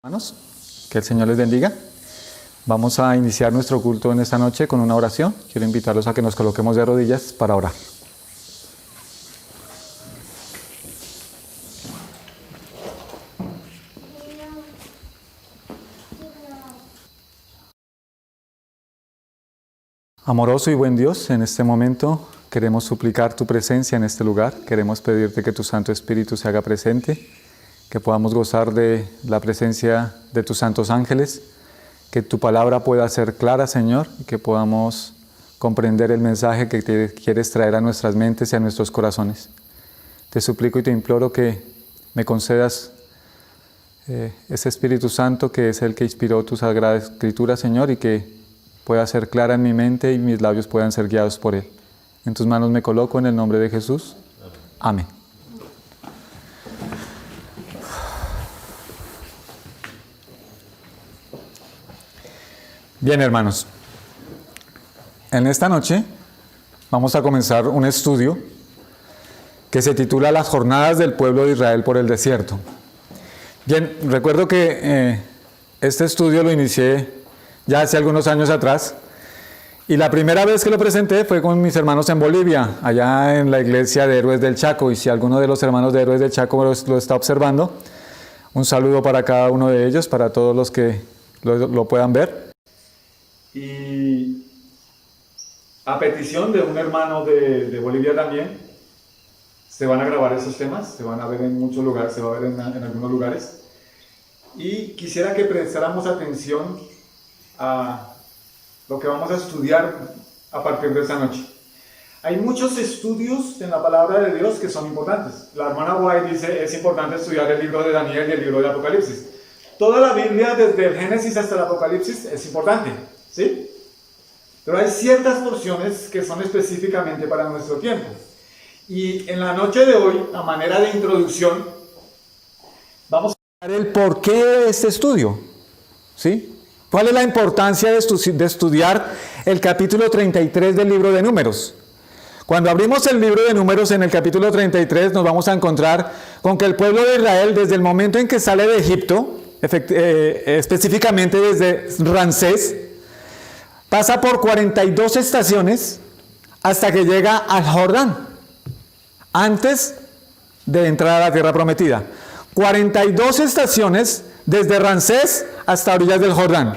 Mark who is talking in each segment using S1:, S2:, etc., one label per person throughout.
S1: Hermanos, que el Señor les bendiga. Vamos a iniciar nuestro culto en esta noche con una oración. Quiero invitarlos a que nos coloquemos de rodillas para orar. Amoroso y buen Dios, en este momento queremos suplicar tu presencia en este lugar. Queremos pedirte que tu Santo Espíritu se haga presente, que podamos gozar de la presencia de tus santos ángeles, que tu palabra pueda ser clara, Señor, y que podamos comprender el mensaje que te quieres traer a nuestras mentes y a nuestros corazones. Te suplico y te imploro que me concedas ese Espíritu Santo que es el que inspiró tu Sagrada Escritura, Señor, y que pueda ser clara en mi mente y mis labios puedan ser guiados por Él. En tus manos me coloco en el nombre de Jesús. Amén. Bien, hermanos, en esta noche vamos a comenzar un estudio que se titula Las jornadas del pueblo de Israel por el desierto. Bien, recuerdo que este estudio lo inicié ya hace algunos años atrás y la primera vez que lo presenté fue con mis hermanos en Bolivia, allá en la iglesia de Héroes del Chaco, y si alguno de los hermanos de Héroes del Chaco lo está observando, un saludo para cada uno de ellos, para todos los que lo puedan ver. Y a petición de un hermano de Bolivia también, se van a grabar esos temas, se van a ver en muchos lugares, se va a ver en algunos lugares. Y quisiera que prestáramos atención a lo que vamos a estudiar a partir de esta noche. Hay muchos estudios en la palabra de Dios que son importantes. La hermana White dice, es importante estudiar el libro de Daniel y el libro de Apocalipsis. Toda la Biblia, desde el Génesis hasta el Apocalipsis, es importante, ¿sí? Pero hay ciertas porciones que son específicamente para nuestro tiempo. Y en la noche de hoy, a manera de introducción, vamos a ver el porqué de este estudio, ¿sí? ¿Cuál es la importancia de estudiar el capítulo 33 del libro de Números? Cuando abrimos el libro de Números en el capítulo 33 nos vamos a encontrar con que el pueblo de Israel, desde el momento en que sale de Egipto, específicamente desde Ramsés, pasa por 42 estaciones hasta que llega al Jordán, antes de entrar a la tierra prometida. 42 estaciones desde Ramsés hasta orillas del Jordán,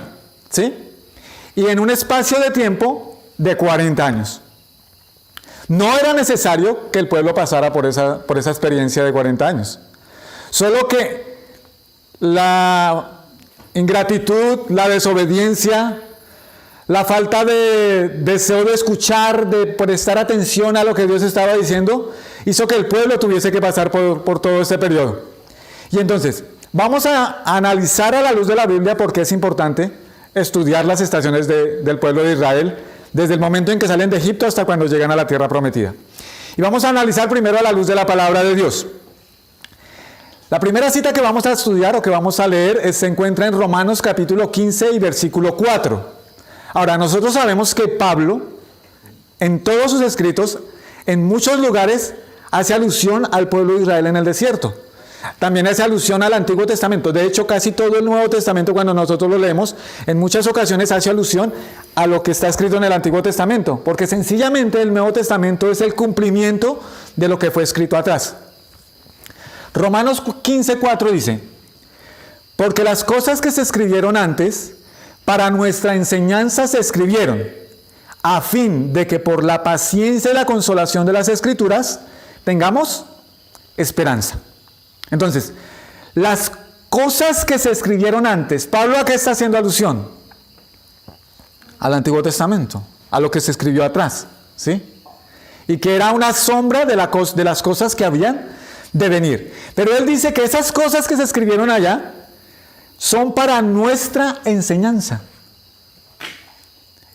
S1: ¿sí? Y en un espacio de tiempo de 40 años. No era necesario que el pueblo pasara por esa experiencia de 40 años. Solo que la ingratitud, la desobediencia, la falta de deseo de escuchar, de prestar atención a lo que Dios estaba diciendo, hizo que el pueblo tuviese que pasar por todo este periodo. Y entonces, vamos a analizar a la luz de la Biblia por qué es importante estudiar las estaciones del pueblo de Israel, desde el momento en que salen de Egipto hasta cuando llegan a la tierra prometida. Y vamos a analizar primero a la luz de la palabra de Dios. La primera cita que vamos a estudiar o que vamos a leer se encuentra en Romanos capítulo 15 y versículo 4. Ahora, nosotros sabemos que Pablo, en todos sus escritos, en muchos lugares, hace alusión al pueblo de Israel en el desierto. También hace alusión al Antiguo Testamento. De hecho, casi todo el Nuevo Testamento, cuando nosotros lo leemos, en muchas ocasiones hace alusión a lo que está escrito en el Antiguo Testamento, porque sencillamente el Nuevo Testamento es el cumplimiento de lo que fue escrito atrás. Romanos 15:4 dice, porque las cosas que se escribieron antes, para nuestra enseñanza se escribieron, a fin de que por la paciencia y la consolación de las Escrituras tengamos esperanza. Entonces, las cosas que se escribieron antes, ¿Pablo a qué está haciendo alusión? Al Antiguo Testamento, a lo que se escribió atrás, ¿sí? Y que era una sombra de las cosas que habían de venir. Pero él dice que esas cosas que se escribieron allá son para nuestra enseñanza.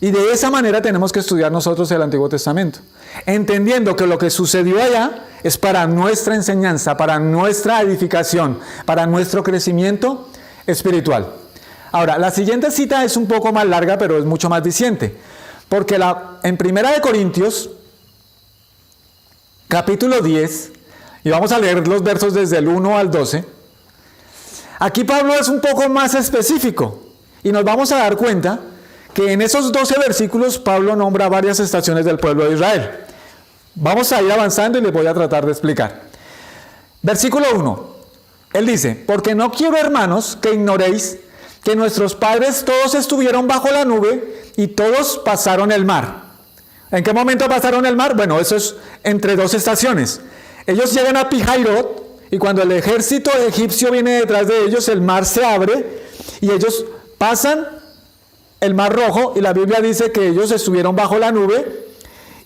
S1: Y de esa manera tenemos que estudiar nosotros el Antiguo Testamento, entendiendo que lo que sucedió allá es para nuestra enseñanza, para nuestra edificación, para nuestro crecimiento espiritual. Ahora, la siguiente cita es un poco más larga, pero es mucho más diciente, porque en 1 Corintios, capítulo 10, y vamos a leer los versos desde el 1 al 12, Aquí Pablo es un poco más específico y nos vamos a dar cuenta que en esos 12 versículos Pablo nombra varias estaciones del pueblo de Israel. Vamos a ir avanzando y les voy a tratar de explicar. Versículo 1, él dice: porque no quiero, hermanos, que ignoréis que nuestros padres todos estuvieron bajo la nube y todos pasaron el mar. ¿En qué momento pasaron el mar? Bueno, eso es entre dos estaciones. Ellos llegan a Pi-Hairot y cuando el ejército egipcio viene detrás de ellos, el mar se abre y ellos pasan el mar rojo, y la Biblia dice que ellos estuvieron bajo la nube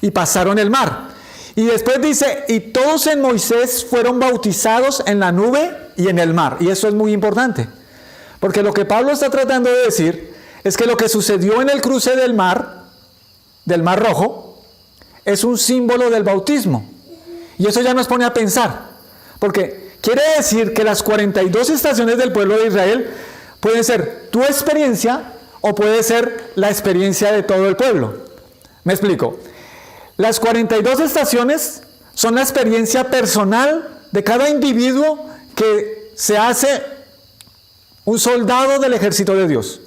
S1: y pasaron el mar. Y después dice: y todos en Moisés fueron bautizados en la nube y en el mar. Y eso es muy importante, porque lo que Pablo está tratando de decir es que lo que sucedió en el cruce del mar rojo, es un símbolo del bautismo. Y eso ya nos pone a pensar, porque quiere decir que las 42 estaciones del pueblo de Israel pueden ser tu experiencia o puede ser la experiencia de todo el pueblo. Me explico. Las 42 estaciones son la experiencia personal de cada individuo que se hace un soldado del ejército de Dios,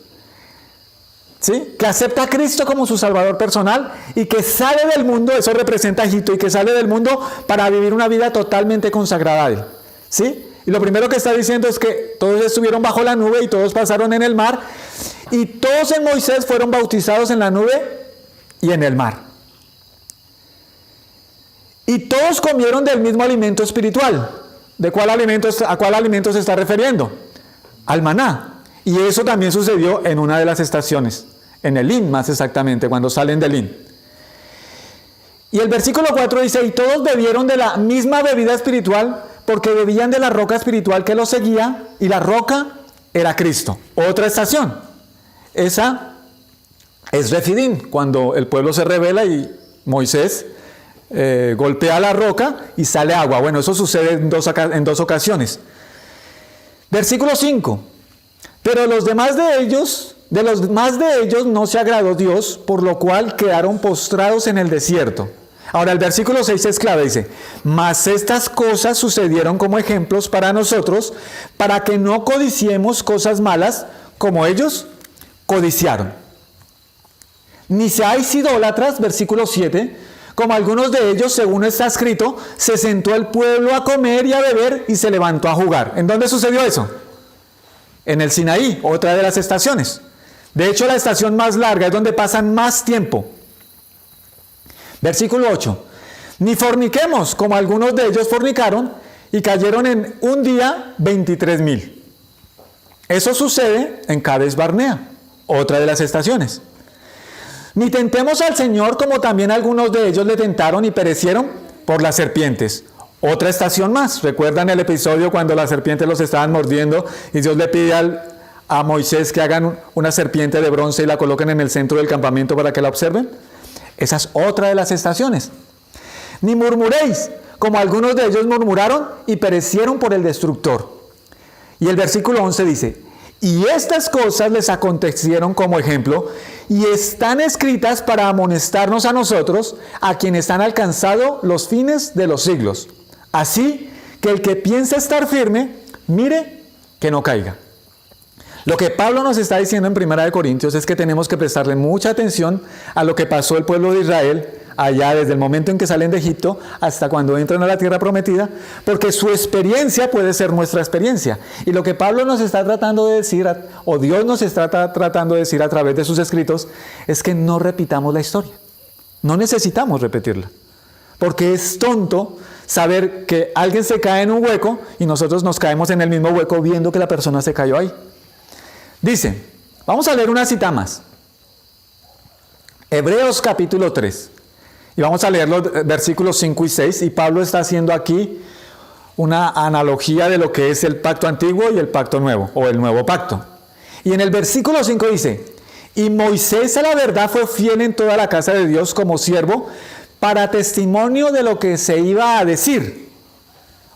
S1: ¿sí? Que acepta a Cristo como su salvador personal y que sale del mundo. Eso representa a Egipto, y que sale del mundo para vivir una vida totalmente consagrada a Él, ¿sí? Y lo primero que está diciendo es que todos estuvieron bajo la nube y todos pasaron en el mar, y todos en Moisés fueron bautizados en la nube y en el mar. Y todos comieron del mismo alimento espiritual. ¿A cuál alimento se está refiriendo? Al maná. Y eso también sucedió en una de las estaciones, en Elín más exactamente, cuando salen de Elín. Y el versículo 4 dice: y todos bebieron de la misma bebida espiritual, porque bebían de la roca espiritual que los seguía, y la roca era Cristo. Otra estación. Esa es Refidim, cuando el pueblo se rebela y Moisés golpea la roca y sale agua. Bueno, eso sucede en dos ocasiones. Versículo 5. Pero de los más de ellos no se agradó Dios, por lo cual quedaron postrados en el desierto. Ahora el versículo 6 es clave, dice: mas estas cosas sucedieron como ejemplos para nosotros, para que no codiciemos cosas malas como ellos codiciaron. Ni seáis idólatras, versículo 7, como algunos de ellos, según está escrito: se sentó el pueblo a comer y a beber y se levantó a jugar. ¿En dónde sucedió eso? En el Sinaí, otra de las estaciones. De hecho, la estación más larga es donde pasan más tiempo. Versículo 8. Ni forniquemos, como algunos de ellos fornicaron, y cayeron en un día 23,000. Eso sucede en Cades Barnea, otra de las estaciones. Ni tentemos al Señor, como también algunos de ellos le tentaron y perecieron por las serpientes. Otra estación más. ¿Recuerdan el episodio cuando las serpientes los estaban mordiendo y Dios le pide a Moisés que hagan una serpiente de bronce y la coloquen en el centro del campamento para que la observen? Esa es otra de las estaciones. Ni murmuréis, como algunos de ellos murmuraron y perecieron por el destructor. Y el versículo 11 dice: y estas cosas les acontecieron como ejemplo, y están escritas para amonestarnos a nosotros, a quienes han alcanzado los fines de los siglos. Así que el que piensa estar firme, mire que no caiga. Lo que Pablo nos está diciendo en 1 Corintios es que tenemos que prestarle mucha atención a lo que pasó el pueblo de Israel allá desde el momento en que salen de Egipto hasta cuando entran a la tierra prometida, porque su experiencia puede ser nuestra experiencia. Y lo que Pablo nos está tratando de decir, o Dios nos está tratando de decir a través de sus escritos, es que no repitamos la historia. No necesitamos repetirla, porque es tonto saber que alguien se cae en un hueco y nosotros nos caemos en el mismo hueco viendo que la persona se cayó ahí. Dice, vamos a leer una cita más. Hebreos capítulo 3. Y vamos a leer los versículos 5 y 6. Y Pablo está haciendo aquí una analogía de lo que es el pacto antiguo y el pacto nuevo, o el nuevo pacto. Y en el versículo 5 dice: y Moisés a la verdad fue fiel en toda la casa de Dios como siervo, para testimonio de lo que se iba a decir.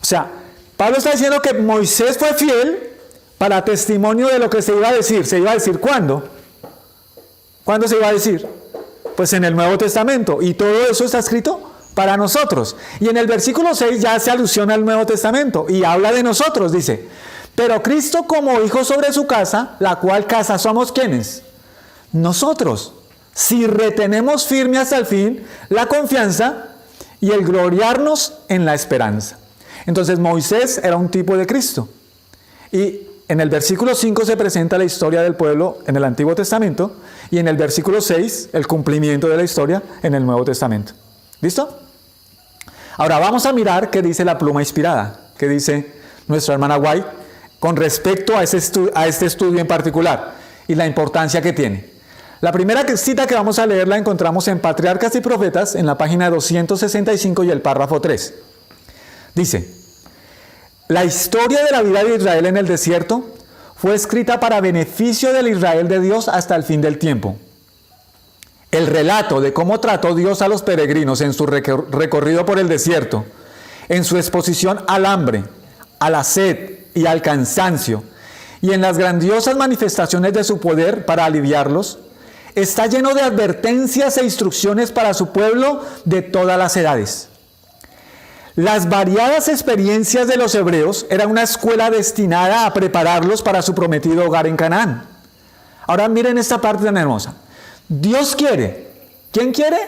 S1: O sea, Pablo está diciendo que Moisés fue fiel para testimonio de lo que se iba a decir. ¿Se iba a decir cuándo? ¿Cuándo se iba a decir? Pues en el Nuevo Testamento. Y todo eso está escrito para nosotros. Y en el versículo 6 ya hace alusión al Nuevo Testamento y habla de nosotros. Dice: Pero Cristo como hijo sobre su casa, la cual casa somos ¿quiénes? Nosotros. Si retenemos firme hasta el fin la confianza y el gloriarnos en la esperanza. Entonces Moisés era un tipo de Cristo. Y en el versículo 5 se presenta la historia del pueblo en el Antiguo Testamento y en el versículo 6 el cumplimiento de la historia en el Nuevo Testamento. ¿Listo? Ahora vamos a mirar qué dice la pluma inspirada, qué dice nuestra hermana White con respecto a este estudio en particular y la importancia que tiene. La primera cita que vamos a leer la encontramos en Patriarcas y Profetas en la página 265 y el párrafo 3. Dice: la historia de la vida de Israel en el desierto fue escrita para beneficio del Israel de Dios hasta el fin del tiempo. El relato de cómo trató Dios a los peregrinos en su recorrido por el desierto, en su exposición al hambre, a la sed y al cansancio, y en las grandiosas manifestaciones de su poder para aliviarlos, está lleno de advertencias e instrucciones para su pueblo de todas las edades. Las variadas experiencias de los hebreos eran una escuela destinada a prepararlos para su prometido hogar en Canaán. Ahora miren esta parte tan hermosa. Dios quiere, ¿quién quiere?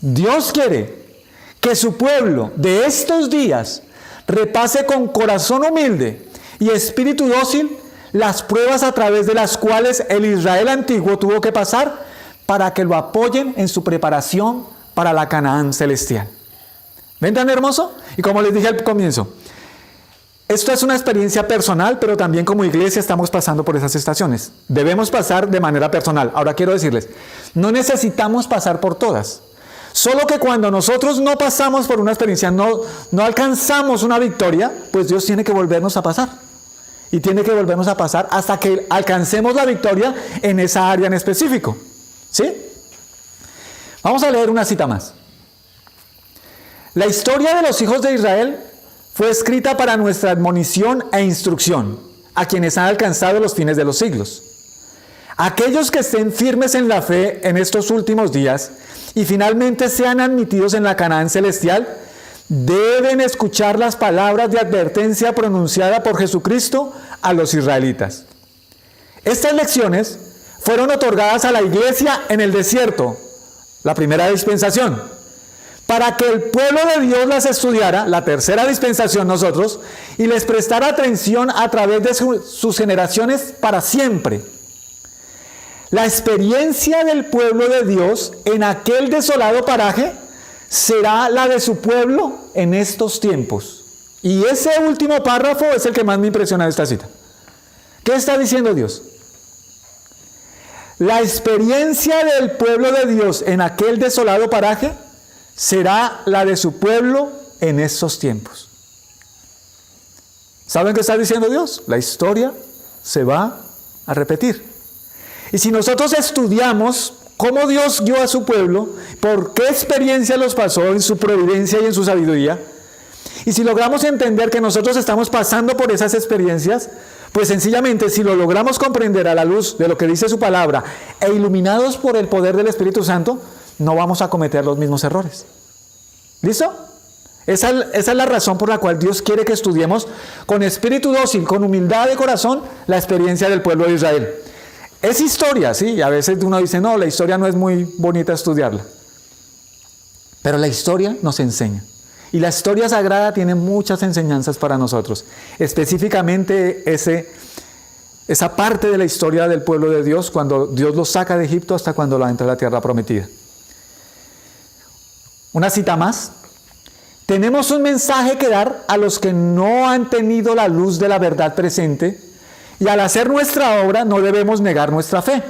S1: Dios quiere que su pueblo de estos días repase con corazón humilde y espíritu dócil las pruebas a través de las cuales el Israel antiguo tuvo que pasar para que lo apoyen en su preparación para la Canaán celestial. ¿Ven tan hermoso? Y como les dije al comienzo, esto es una experiencia personal, pero también como iglesia estamos pasando por esas estaciones. Debemos pasar de manera personal. Ahora quiero decirles, no necesitamos pasar por todas. Solo que cuando nosotros no pasamos por una experiencia, no alcanzamos una victoria, pues Dios tiene que volvernos a pasar. Y tiene que volvernos a pasar hasta que alcancemos la victoria en esa área en específico. ¿Sí? Vamos a leer una cita más. La historia de los hijos de Israel fue escrita para nuestra admonición e instrucción, a quienes han alcanzado los fines de los siglos. Aquellos que estén firmes en la fe en estos últimos días y finalmente sean admitidos en la Canaán celestial, deben escuchar las palabras de advertencia pronunciada por Jesucristo a los israelitas. Estas lecciones fueron otorgadas a la iglesia en el desierto, la primera dispensación, para que el pueblo de Dios las estudiara, la tercera dispensación nosotros, y les prestara atención a través de sus generaciones para siempre. La experiencia del pueblo de Dios en aquel desolado paraje será la de su pueblo en estos tiempos. Y ese último párrafo es el que más me impresiona de esta cita. ¿Qué está diciendo Dios? La experiencia del pueblo de Dios en aquel desolado paraje será la de su pueblo en estos tiempos. ¿Saben qué está diciendo Dios? La historia se va a repetir. Y si nosotros estudiamos cómo Dios guió a su pueblo, por qué experiencia los pasó en su providencia y en su sabiduría, y si logramos entender que nosotros estamos pasando por esas experiencias, pues sencillamente si lo logramos comprender a la luz de lo que dice su palabra e iluminados por el poder del Espíritu Santo, no vamos a cometer los mismos errores. ¿Listo? Esa es la razón por la cual Dios quiere que estudiemos con espíritu dócil, con humildad de corazón, la experiencia del pueblo de Israel. Es historia, sí, y a veces uno dice, no, la historia no es muy bonita estudiarla. Pero la historia nos enseña. Y la historia sagrada tiene muchas enseñanzas para nosotros. Específicamente esa parte de la historia del pueblo de Dios, cuando Dios los saca de Egipto hasta cuando lo entra a la tierra prometida. Una cita más. Tenemos un mensaje que dar a los que no han tenido la luz de la verdad presente, y al hacer nuestra obra no debemos negar nuestra fe.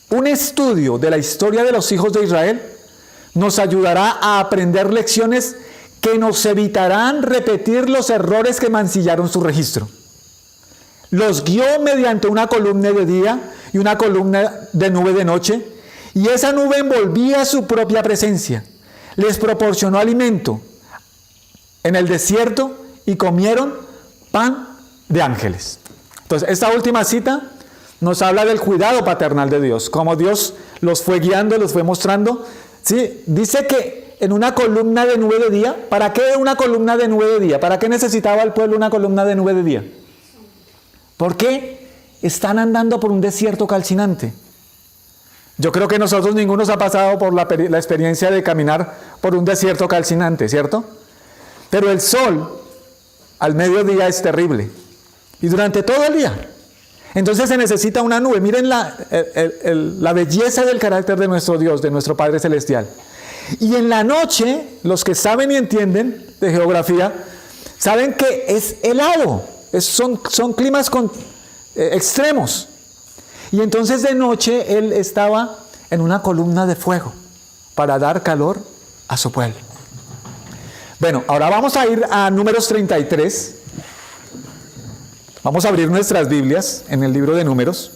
S1: Un estudio de la historia de los hijos de Israel nos ayudará a aprender lecciones que nos evitarán repetir los errores que mancillaron su registro. Los guió mediante una columna de día y una columna de nube de noche, y esa nube envolvía su propia presencia. Les proporcionó alimento en el desierto y comieron pan de ángeles. Entonces, esta última cita nos habla del cuidado paternal de Dios, cómo Dios los fue guiando, los fue mostrando. ¿Sí? Dice que en una columna de nube de día? ¿Para qué una columna de nube de día? ¿Para qué necesitaba el pueblo una columna de nube de día? ¿Por qué están andando por un desierto calcinante? Yo creo que nosotros ninguno nos ha pasado por la experiencia de caminar por un desierto calcinante, ¿cierto? Pero el sol al mediodía es terrible y durante todo el día. Entonces se necesita una nube. Miren la belleza del carácter de nuestro Dios, de nuestro Padre Celestial. Y en la noche, los que saben y entienden de geografía, saben que es helado, son climas extremos. Y entonces de noche él estaba en una columna de fuego para dar calor a su pueblo. Bueno, ahora vamos a ir a Números 33. Vamos a abrir nuestras Biblias en el libro de Números.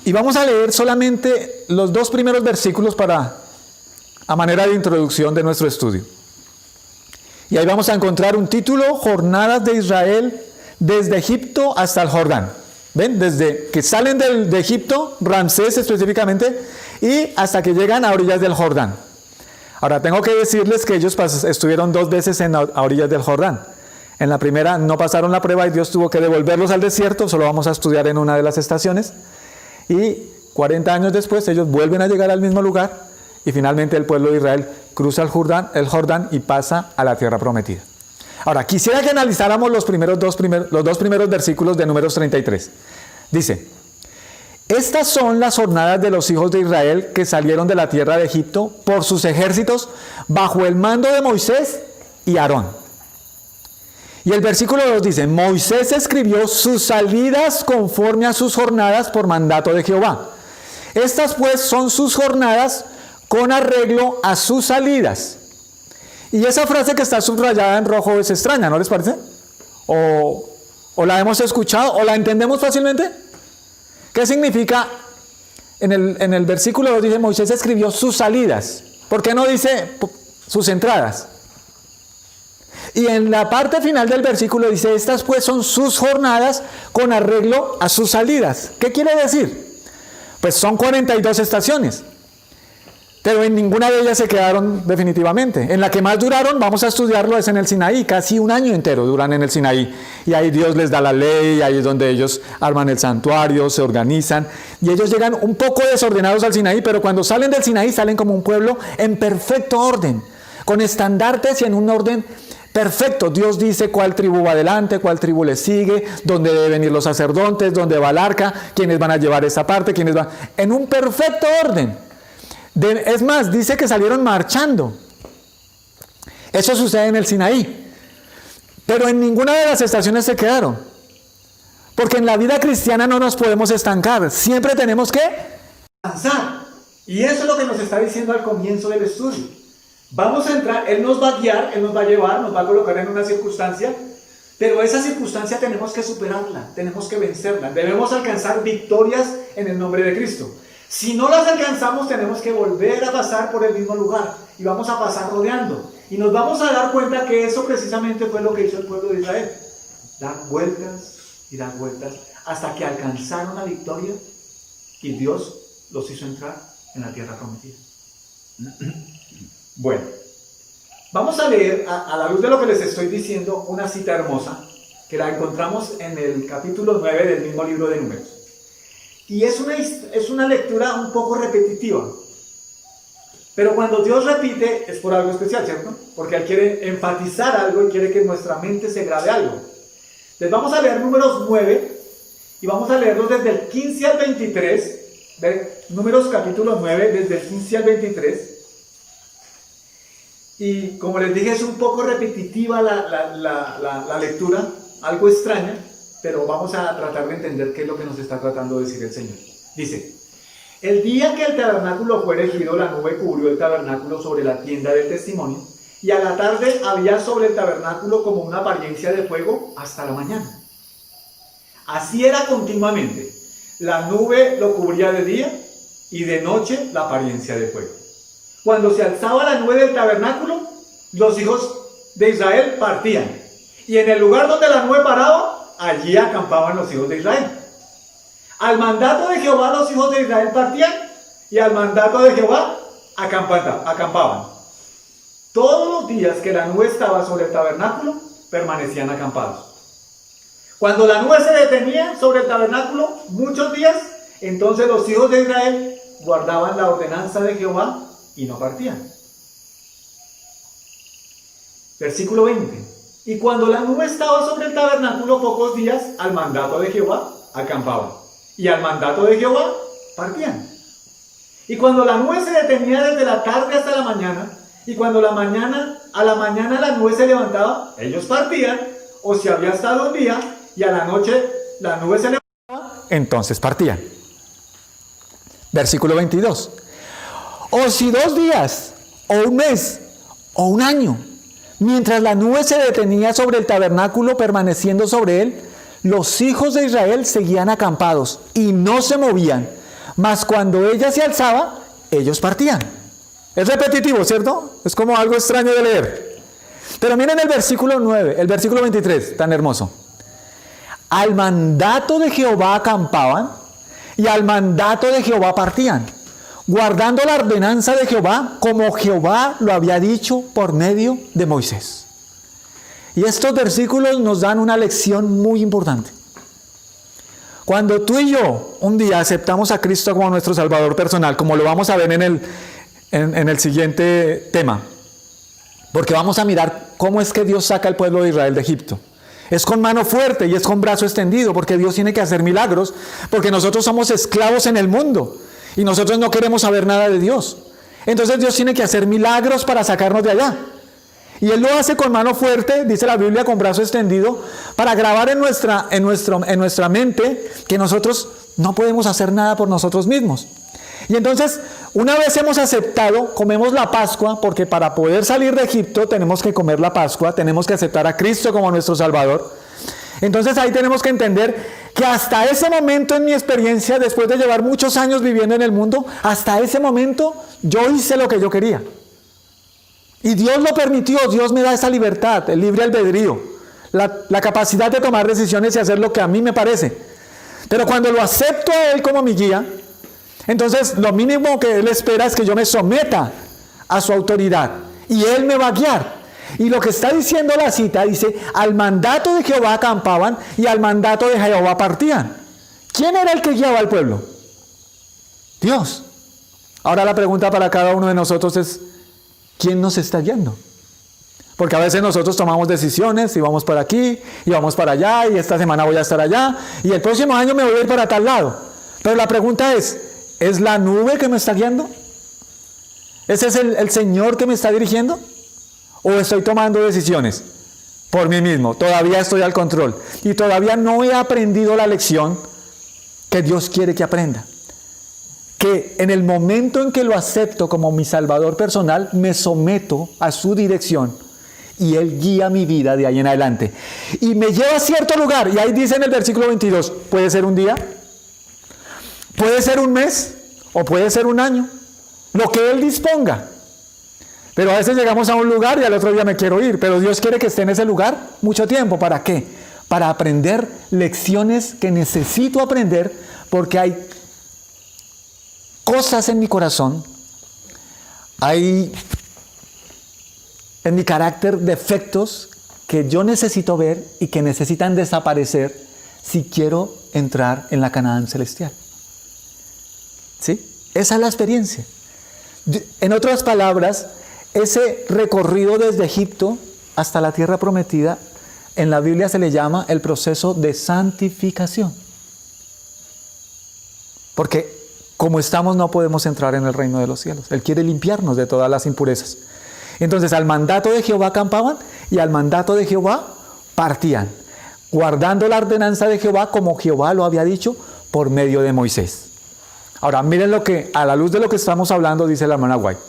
S1: Y vamos a leer solamente los 2 primeros versículos a manera de introducción de nuestro estudio. Y ahí vamos a encontrar un título: Jornadas de Israel desde Egipto hasta el Jordán. ¿Ven? Desde que salen de Egipto, Ramsés específicamente, y hasta que llegan a orillas del Jordán. Ahora, tengo que decirles que ellos estuvieron 2 veces a orillas del Jordán. En la primera no pasaron la prueba y Dios tuvo que devolverlos al desierto, solo vamos a estudiar en una de las estaciones. Y 40 años después ellos vuelven a llegar al mismo lugar y finalmente el pueblo de Israel cruza el Jordán y pasa a la tierra prometida. Ahora, quisiera que analizáramos los dos primeros versículos de Números 33. Dice: estas son las jornadas de los hijos de Israel que salieron de la tierra de Egipto por sus ejércitos bajo el mando de Moisés y Aarón. Y el versículo 2 dice: Moisés escribió sus salidas conforme a sus jornadas por mandato de Jehová. Estas pues son sus jornadas con arreglo a sus salidas. Y esa frase que está subrayada en rojo es extraña, ¿no les parece? O la hemos escuchado o la entendemos fácilmente. ¿Qué significa? En el versículo 2 dice: Moisés escribió sus salidas. ¿Por qué no dice sus entradas? Y en la parte final del versículo dice: estas pues son sus jornadas con arreglo a sus salidas. ¿Qué quiere decir? Pues son 42 estaciones. Pero en ninguna de ellas se quedaron definitivamente. En la que más duraron, vamos a estudiarlo, es en el Sinaí. Casi un año entero duran en el Sinaí. Y ahí Dios les da la ley, ahí es donde ellos arman el santuario, se organizan. Y ellos llegan un poco desordenados al Sinaí, pero cuando salen del Sinaí salen como un pueblo en perfecto orden, con estandartes y en un orden perfecto. Dios dice cuál tribu va adelante, cuál tribu le sigue, dónde deben ir los sacerdotes, dónde va el arca, quiénes van a llevar esa parte, quiénes van... En un perfecto orden. Es más, dice que salieron marchando. Eso sucede en el Sinaí. Pero en ninguna de las estaciones se quedaron. Porque en la vida cristiana no nos podemos estancar. Siempre tenemos que avanzar. Y eso es lo que nos está diciendo al comienzo del estudio. Vamos a entrar, Él nos va a guiar, Él nos va a llevar, nos va a colocar en una circunstancia. Pero esa circunstancia tenemos que superarla, tenemos que vencerla. Debemos alcanzar victorias en el nombre de Cristo. Si no las alcanzamos, tenemos que volver a pasar por el mismo lugar y vamos a pasar rodeando. Y nos vamos a dar cuenta que eso precisamente fue lo que hizo el pueblo de Israel. Dar vueltas y dar vueltas hasta que alcanzaron la victoria y Dios los hizo entrar en la tierra prometida. Bueno, vamos a leer a la luz de lo que les estoy diciendo una cita hermosa que la encontramos en el capítulo 9 del mismo libro de Números. Y es una lectura un poco repetitiva. Pero cuando Dios repite es por algo especial, ¿cierto? Porque Él quiere enfatizar algo y quiere que en nuestra mente se grabe algo. Entonces vamos a leer Números 9 y vamos a leerlos desde el 15 al 23. Números capítulo 9, desde el 15 al 23. Y como les dije, es un poco repetitiva la lectura, algo extraña. Pero vamos a tratar de entender qué es lo que nos está tratando de decir el Señor. Dice: el día que el tabernáculo fue erigido, la nube cubrió el tabernáculo sobre la tienda del testimonio, y a la tarde había sobre el tabernáculo como una apariencia de fuego hasta la mañana. Así era continuamente. La nube lo cubría de día y de noche la apariencia de fuego. Cuando se alzaba la nube del tabernáculo, los hijos de Israel partían. Y en el lugar donde la nube paraba, allí acampaban los hijos de Israel.
S2: Al mandato de Jehová los hijos de Israel partían y al mandato de Jehová acampaban. Todos los días que la nube estaba sobre el tabernáculo, permanecían acampados. Cuando la nube se detenía sobre el tabernáculo muchos días, entonces los hijos de Israel guardaban la ordenanza de Jehová y no partían. Versículo 20. Y cuando la nube estaba sobre el tabernáculo pocos días, al mandato de Jehová acampaban. Y al mandato de Jehová partían. Y cuando la nube se detenía desde la tarde hasta la mañana, y cuando a la mañana la nube se levantaba, ellos partían, o si había estado un día, y a la noche la nube se levantaba,
S1: entonces partían. Versículo 22. O si 2 días, o un mes, o un año, mientras la nube se detenía sobre el tabernáculo permaneciendo sobre él, los hijos de Israel seguían acampados y no se movían, mas cuando ella se alzaba, ellos partían. Es repetitivo, ¿cierto? Es como algo extraño de leer. Pero miren el versículo 9, el versículo 23, tan hermoso. Al mandato de Jehová acampaban y al mandato de Jehová partían, guardando la ordenanza de Jehová como Jehová lo había dicho por medio de Moisés. Y estos versículos nos dan una lección muy importante. Cuando tú y yo un día aceptamos a Cristo como nuestro Salvador personal, como lo vamos a ver en el siguiente tema, porque vamos a mirar cómo es que Dios saca al pueblo de Israel de Egipto. Es con mano fuerte y es con brazo extendido, porque Dios tiene que hacer milagros, porque nosotros somos esclavos en el mundo y nosotros no queremos saber nada de Dios. Entonces Dios tiene que hacer milagros para sacarnos de allá. Y Él lo hace con mano fuerte, dice la Biblia, con brazo extendido, para grabar en nuestra mente que nosotros no podemos hacer nada por nosotros mismos. Y entonces, una vez hemos aceptado, comemos la Pascua, porque para poder salir de Egipto tenemos que comer la Pascua, tenemos que aceptar a Cristo como nuestro Salvador. Entonces ahí tenemos que entender que hasta ese momento en mi experiencia, después de llevar muchos años viviendo en el mundo, hasta ese momento yo hice lo que yo quería. Y Dios lo permitió, Dios me da esa libertad, el libre albedrío, la capacidad de tomar decisiones y hacer lo que a mí me parece. Pero cuando lo acepto a Él como mi guía, entonces lo mínimo que Él espera es que yo me someta a su autoridad y Él me va a guiar. Y lo que está diciendo la cita dice, al mandato de Jehová acampaban y al mandato de Jehová partían. ¿Quién era el que guiaba al pueblo? Dios. Ahora la pregunta para cada uno de nosotros es, ¿quién nos está guiando? Porque a veces nosotros tomamos decisiones y vamos para aquí y vamos para allá y esta semana voy a estar allá y el próximo año me voy a ir para tal lado. Pero la pregunta ¿es la nube que me está guiando? ¿Ese es el Señor que me está dirigiendo? ¿O estoy tomando decisiones por mí mismo? Todavía estoy al control y todavía no he aprendido la lección que Dios quiere que aprenda. Que en el momento en que lo acepto como mi Salvador personal, me someto a su dirección y Él guía mi vida de ahí en adelante. Y me lleva a cierto lugar, y ahí dice en el versículo 22, puede ser un día, puede ser un mes, o puede ser un año, lo que Él disponga. Pero a veces llegamos a un lugar y al otro día me quiero ir, pero Dios quiere que esté en ese lugar mucho tiempo. ¿Para qué? Para aprender lecciones que necesito aprender, porque hay cosas en mi corazón, hay en mi carácter defectos que yo necesito ver y que necesitan desaparecer si quiero entrar en la Canaán celestial. ¿Sí? Esa es la experiencia. En otras palabras, ese recorrido desde Egipto hasta la tierra prometida, en la Biblia se le llama el proceso de santificación. Porque como estamos no podemos entrar en el reino de los cielos. Él quiere limpiarnos de todas las impurezas. Entonces al mandato de Jehová acampaban y al mandato de Jehová partían, guardando la ordenanza de Jehová como Jehová lo había dicho por medio de Moisés. Ahora miren lo que, a la luz de lo que estamos hablando, dice la hermana White.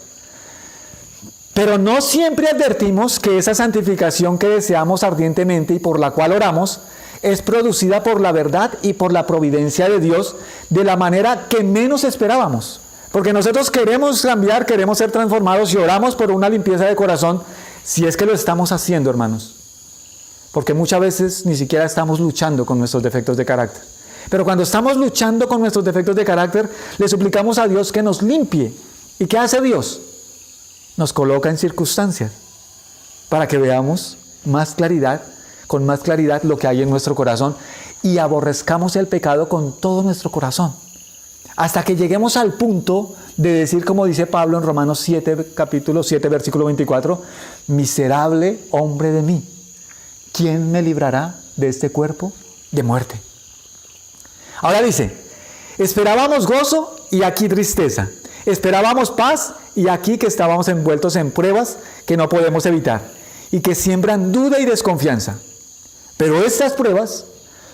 S1: Pero no siempre advertimos que esa santificación que deseamos ardientemente y por la cual oramos es producida por la verdad y por la providencia de Dios de la manera que menos esperábamos. Porque nosotros queremos cambiar, queremos ser transformados y oramos por una limpieza de corazón, si es que lo estamos haciendo, hermanos. Porque muchas veces ni siquiera estamos luchando con nuestros defectos de carácter. Pero cuando estamos luchando con nuestros defectos de carácter, le suplicamos a Dios que nos limpie. ¿Y qué hace Dios? Nos coloca en circunstancias para que veamos con más claridad lo que hay en nuestro corazón y aborrezcamos el pecado con todo nuestro corazón. Hasta que lleguemos al punto de decir, como dice Pablo en Romanos 7, capítulo 7, versículo 24, miserable hombre de mí, ¿quién me librará de este cuerpo de muerte? Ahora dice, esperábamos gozo y aquí tristeza. Esperábamos paz y aquí que estábamos envueltos en pruebas que no podemos evitar y que siembran duda y desconfianza. Pero estas pruebas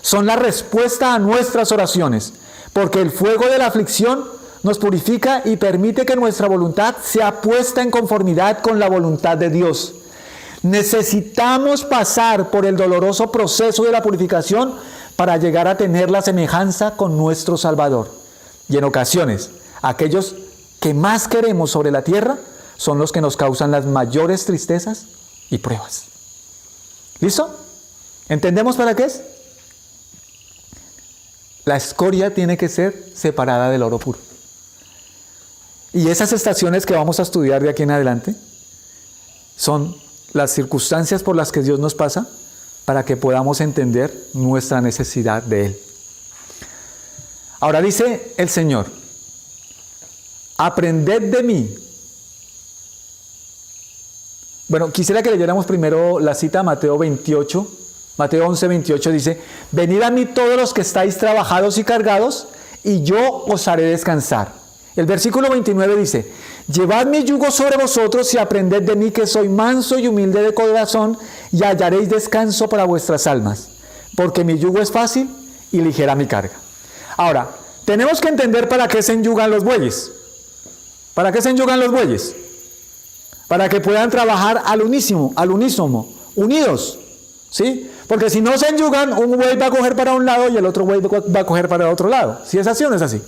S1: son la respuesta a nuestras oraciones, porque el fuego de la aflicción nos purifica y permite que nuestra voluntad sea puesta en conformidad con la voluntad de Dios. Necesitamos pasar por el doloroso proceso de la purificación para llegar a tener la semejanza con nuestro Salvador. Y en ocasiones, aquellos que más queremos sobre la tierra son los que nos causan las mayores tristezas y pruebas. ¿Listo? ¿Entendemos para qué es? La escoria tiene que ser separada del oro puro. Y esas estaciones que vamos a estudiar de aquí en adelante son las circunstancias por las que Dios nos pasa para que podamos entender nuestra necesidad de Él. Ahora dice el Señor, aprended de mí. Bueno, quisiera que leyéramos primero la cita Mateo 28. Mateo 11, 28 dice, venid a mí todos los que estáis trabajados y cargados, y yo os haré descansar. El versículo 29 dice, llevad mi yugo sobre vosotros y aprended de mí que soy manso y humilde de corazón, y hallaréis descanso para vuestras almas, porque mi yugo es fácil y ligera mi carga. Ahora, tenemos que entender para qué se enyugan los bueyes. ¿Para qué se enyugan los bueyes? Para que puedan trabajar al unísono, unidos, ¿sí? Porque si no se enyugan, un buey va a coger para un lado y el otro buey va a coger para el otro lado. ¿Sí es así o no es así?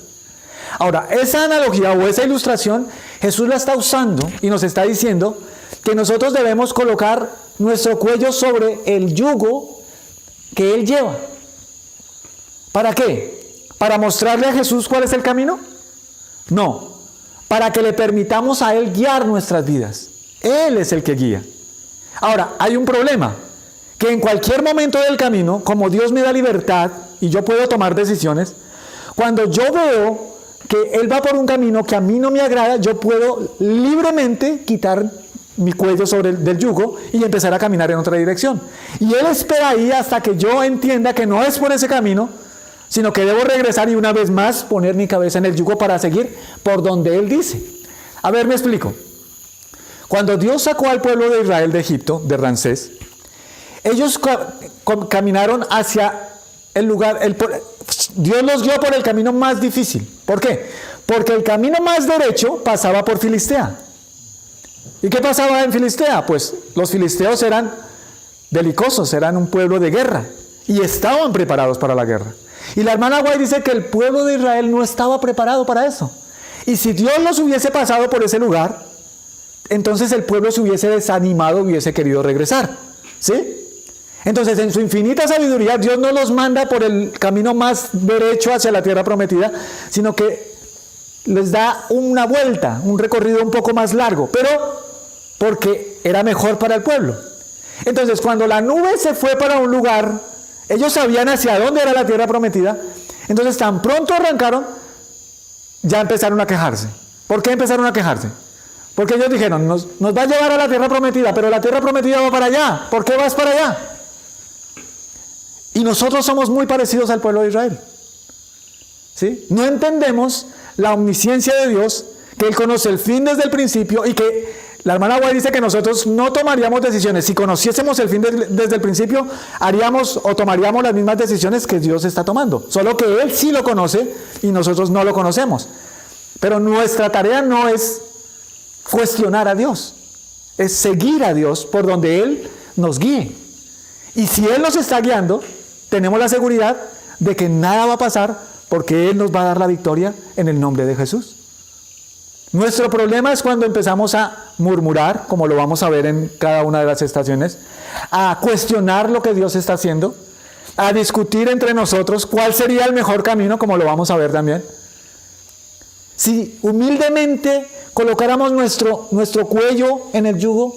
S1: Ahora, esa analogía o esa ilustración, Jesús la está usando y nos está diciendo que nosotros debemos colocar nuestro cuello sobre el yugo que Él lleva. ¿Para qué? ¿Para mostrarle a Jesús cuál es el camino? No, para que le permitamos a Él guiar nuestras vidas. Él es el que guía. Ahora, hay un problema, que en cualquier momento del camino, como Dios me da libertad y yo puedo tomar decisiones, cuando yo veo que Él va por un camino que a mí no me agrada, yo puedo libremente quitar mi cuello del yugo y empezar a caminar en otra dirección. Y Él espera ahí hasta que yo entienda que no es por ese camino, sino que debo regresar y una vez más poner mi cabeza en el yugo para seguir por donde Él dice. A ver, me explico. Cuando Dios sacó al pueblo de Israel de Egipto, de Ramsés, ellos caminaron hacia el lugar, Dios los guió por el camino más difícil. ¿Por qué? Porque el camino más derecho pasaba por Filistea. ¿Y qué pasaba en Filistea? Pues los filisteos eran belicosos, eran un pueblo de guerra y estaban preparados para la guerra. Y la hermana White dice que el pueblo de Israel no estaba preparado para eso. Y si Dios los hubiese pasado por ese lugar, entonces el pueblo se hubiese desanimado, hubiese querido regresar. ¿Sí? Entonces, en su infinita sabiduría, Dios no los manda por el camino más derecho hacia la tierra prometida, sino que les da una vuelta, un recorrido un poco más largo, pero porque era mejor para el pueblo. Entonces, cuando la nube se fue para un lugar, ellos sabían hacia dónde era la tierra prometida, entonces tan pronto arrancaron, ya empezaron a quejarse. ¿Por qué empezaron a quejarse? Porque ellos dijeron, nos va a llevar a la tierra prometida, pero la tierra prometida va para allá. ¿Por qué vas para allá? Y nosotros somos muy parecidos al pueblo de Israel. ¿Sí? No entendemos la omnisciencia de Dios, que Él conoce el fin desde el principio y que la hermana White dice que nosotros no tomaríamos decisiones. Si conociésemos el fin desde el principio, haríamos o tomaríamos las mismas decisiones que Dios está tomando. Solo que Él sí lo conoce y nosotros no lo conocemos. Pero nuestra tarea no es cuestionar a Dios, es seguir a Dios por donde Él nos guíe. Y si Él nos está guiando, tenemos la seguridad de que nada va a pasar porque Él nos va a dar la victoria en el nombre de Jesús. Nuestro problema es cuando empezamos a murmurar, como lo vamos a ver en cada una de las estaciones, a cuestionar lo que Dios está haciendo, a discutir entre nosotros cuál sería el mejor camino, como lo vamos a ver también. Si humildemente colocáramos nuestro cuello en el yugo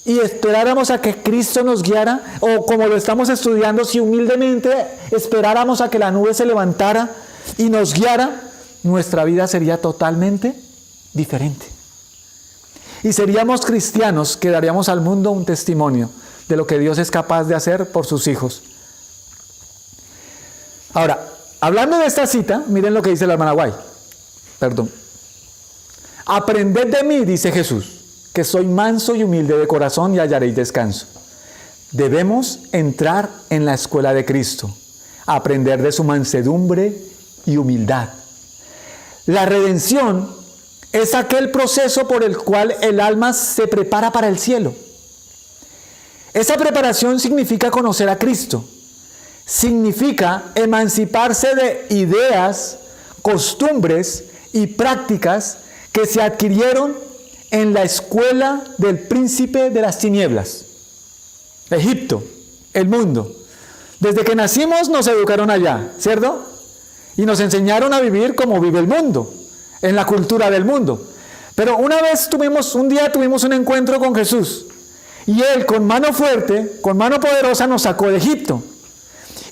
S1: y esperáramos a que Cristo nos guiara, o como lo estamos estudiando, si humildemente esperáramos a que la nube se levantara y nos guiara, nuestra vida sería totalmente diferente. Y seríamos cristianos que daríamos al mundo un testimonio de lo que Dios es capaz de hacer por sus hijos. Ahora, hablando de esta cita, miren lo que dice la hermana White. Aprended de mí, dice Jesús, que soy manso y humilde de corazón y hallaréis descanso. Debemos entrar en la escuela de Cristo, aprender de su mansedumbre y humildad. La redención es aquel proceso por el cual el alma se prepara para el cielo. Esa preparación significa conocer a Cristo. Significa emanciparse de ideas, costumbres y prácticas que se adquirieron en la escuela del príncipe de las tinieblas. Egipto, el mundo. Desde que nacimos nos educaron allá, ¿cierto? Y nos enseñaron a vivir como vive el mundo, en la cultura del mundo. Pero un día tuvimos un encuentro con Jesús. Y Él con mano fuerte, con mano poderosa nos sacó de Egipto.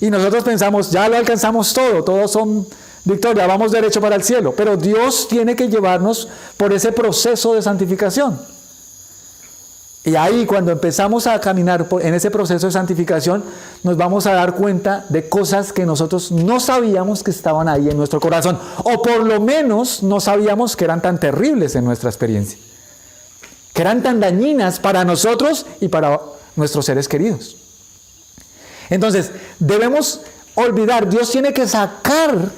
S1: Y nosotros pensamos, ya lo alcanzamos todo, todos son victoria, vamos derecho para el cielo. Pero Dios tiene que llevarnos por ese proceso de santificación. Y ahí cuando empezamos a caminar en ese proceso de santificación, nos vamos a dar cuenta de cosas que nosotros no sabíamos que estaban ahí en nuestro corazón. O por lo menos no sabíamos que eran tan terribles en nuestra experiencia. Que eran tan dañinas para nosotros y para nuestros seres queridos. Entonces, debemos olvidar, Dios tiene que sacar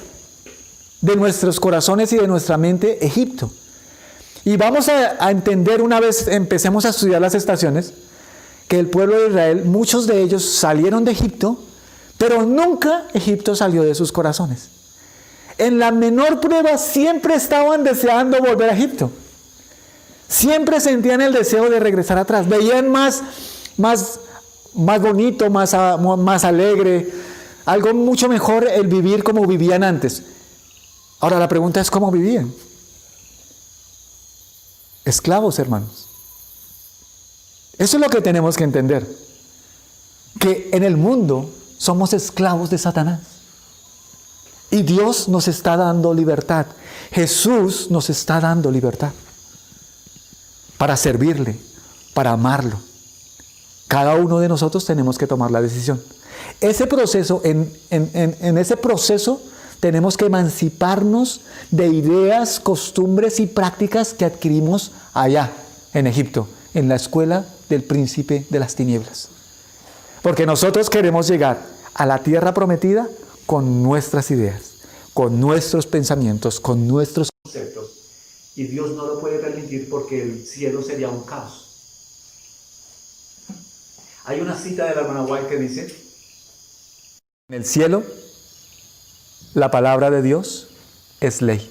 S1: de nuestros corazones y de nuestra mente Egipto. Y vamos a entender una vez empecemos a estudiar las estaciones, que el pueblo de Israel, muchos de ellos salieron de Egipto, pero nunca Egipto salió de sus corazones. En la menor prueba siempre estaban deseando volver a Egipto. Siempre sentían el deseo de regresar atrás. Veían más bonito, más alegre, algo mucho mejor el vivir como vivían antes. Ahora la pregunta es, ¿cómo vivían? Esclavos, hermanos. Eso es lo que tenemos que entender. Que en el mundo somos esclavos de Satanás. Y Dios nos está dando libertad. Jesús nos está dando libertad. Para servirle, para amarlo. Cada uno de nosotros tenemos que tomar la decisión. Ese proceso, en ese proceso tenemos que emanciparnos de ideas, costumbres y prácticas que adquirimos allá, en Egipto, en la escuela del príncipe de las tinieblas. Porque nosotros queremos llegar a la tierra prometida con nuestras ideas, con nuestros pensamientos, con nuestros
S2: conceptos. Y Dios no lo puede permitir porque el cielo sería un caos. Hay una cita de la hermana White que dice:
S1: en el cielo, la palabra de Dios es ley.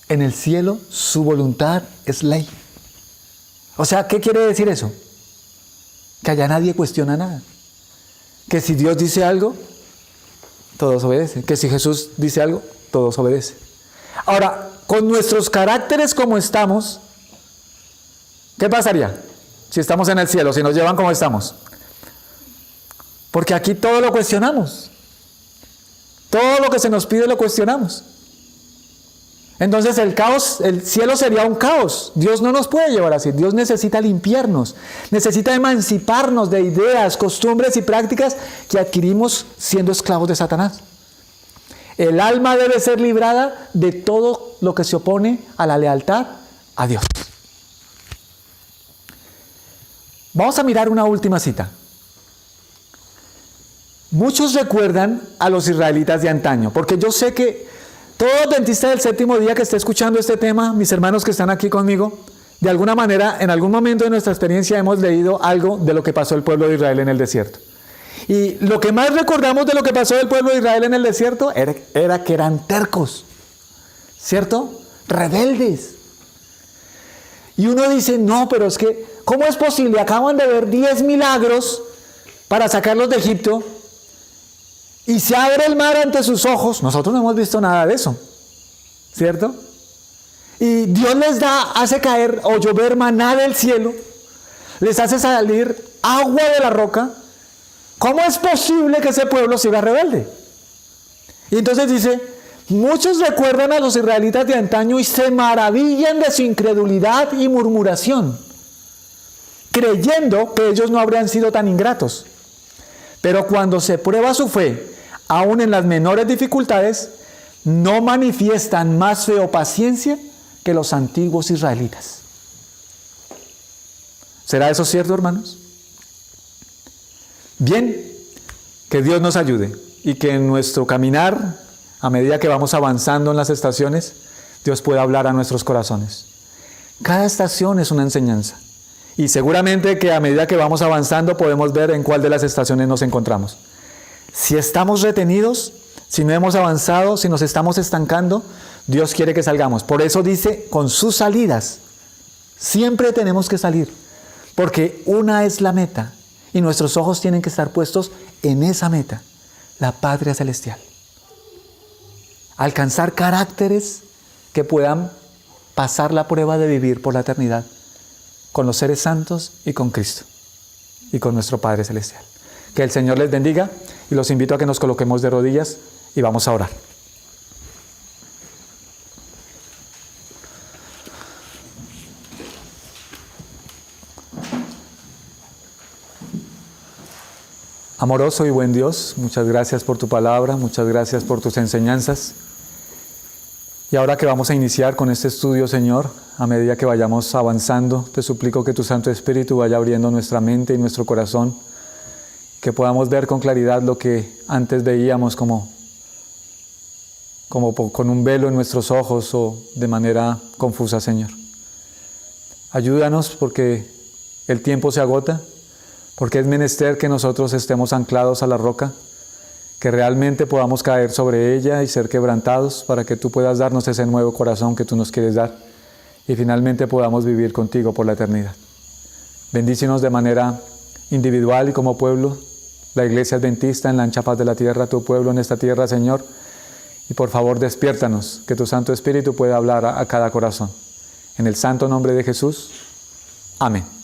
S1: En el cielo, su voluntad es ley. O sea, ¿qué quiere decir eso? Que allá nadie cuestiona nada. Que si Dios dice algo, todos obedecen. Que si Jesús dice algo, todos obedecen. Ahora, con nuestros caracteres como estamos, ¿qué pasaría si estamos en el cielo, si nos llevan como estamos? Porque aquí todo lo cuestionamos. Todo lo que se nos pide lo cuestionamos. Entonces el cielo sería un caos. Dios no nos puede llevar así. Dios necesita limpiarnos. Necesita emanciparnos de ideas, costumbres y prácticas que adquirimos siendo esclavos de Satanás. El alma debe ser librada de todo lo que se opone a la lealtad a Dios. Vamos a mirar una última cita. Muchos recuerdan a los israelitas de antaño, porque yo sé que todo adventista del séptimo día que esté escuchando este tema, mis hermanos que están aquí conmigo, de alguna manera, en algún momento de nuestra experiencia hemos leído algo de lo que pasó el pueblo de Israel en el desierto. Y lo que más recordamos de lo que pasó el pueblo de Israel en el desierto era que eran tercos, ¿cierto? Rebeldes. Y uno dice, no, pero es que ¿cómo es posible? Acaban de ver 10 milagros para sacarlos de Egipto y se abre el mar ante sus ojos. Nosotros no hemos visto nada de eso, ¿cierto? Y Dios les hace caer o llover maná del cielo, les hace salir agua de la roca. ¿Cómo es posible que ese pueblo siga rebelde? Y entonces dice, muchos recuerdan a los israelitas de antaño y se maravillan de su incredulidad y murmuración, creyendo que ellos no habrían sido tan ingratos. Pero cuando se prueba su fe, aún en las menores dificultades, no manifiestan más fe o paciencia que los antiguos israelitas. ¿Será eso cierto, hermanos? Bien, que Dios nos ayude y que en nuestro caminar, a medida que vamos avanzando en las estaciones, Dios pueda hablar a nuestros corazones. Cada estación es una enseñanza y seguramente que a medida que vamos avanzando podemos ver en cuál de las estaciones nos encontramos. Si estamos retenidos, si no hemos avanzado, si nos estamos estancando, Dios quiere que salgamos. Por eso dice, con sus salidas, siempre tenemos que salir, porque una es la meta y nuestros ojos tienen que estar puestos en esa meta, la patria celestial. Alcanzar caracteres que puedan pasar la prueba de vivir por la eternidad con los seres santos y con Cristo y con nuestro Padre Celestial. Que el Señor les bendiga y los invito a que nos coloquemos de rodillas y vamos a orar. Amoroso y buen Dios, muchas gracias por tu palabra, muchas gracias por tus enseñanzas. Y ahora que vamos a iniciar con este estudio, Señor, a medida que vayamos avanzando, te suplico que tu Santo Espíritu vaya abriendo nuestra mente y nuestro corazón, que podamos ver con claridad lo que antes veíamos como con un velo en nuestros ojos o de manera confusa, Señor. Ayúdanos porque el tiempo se agota, porque es menester que nosotros estemos anclados a la roca, que realmente podamos caer sobre ella y ser quebrantados para que tú puedas darnos ese nuevo corazón que tú nos quieres dar y finalmente podamos vivir contigo por la eternidad. Bendícenos de manera individual y como pueblo, la Iglesia Adventista en la ancha faz de la tierra, tu pueblo en esta tierra, Señor, y por favor despiértanos, que tu Santo Espíritu pueda hablar a cada corazón. En el santo nombre de Jesús, amén.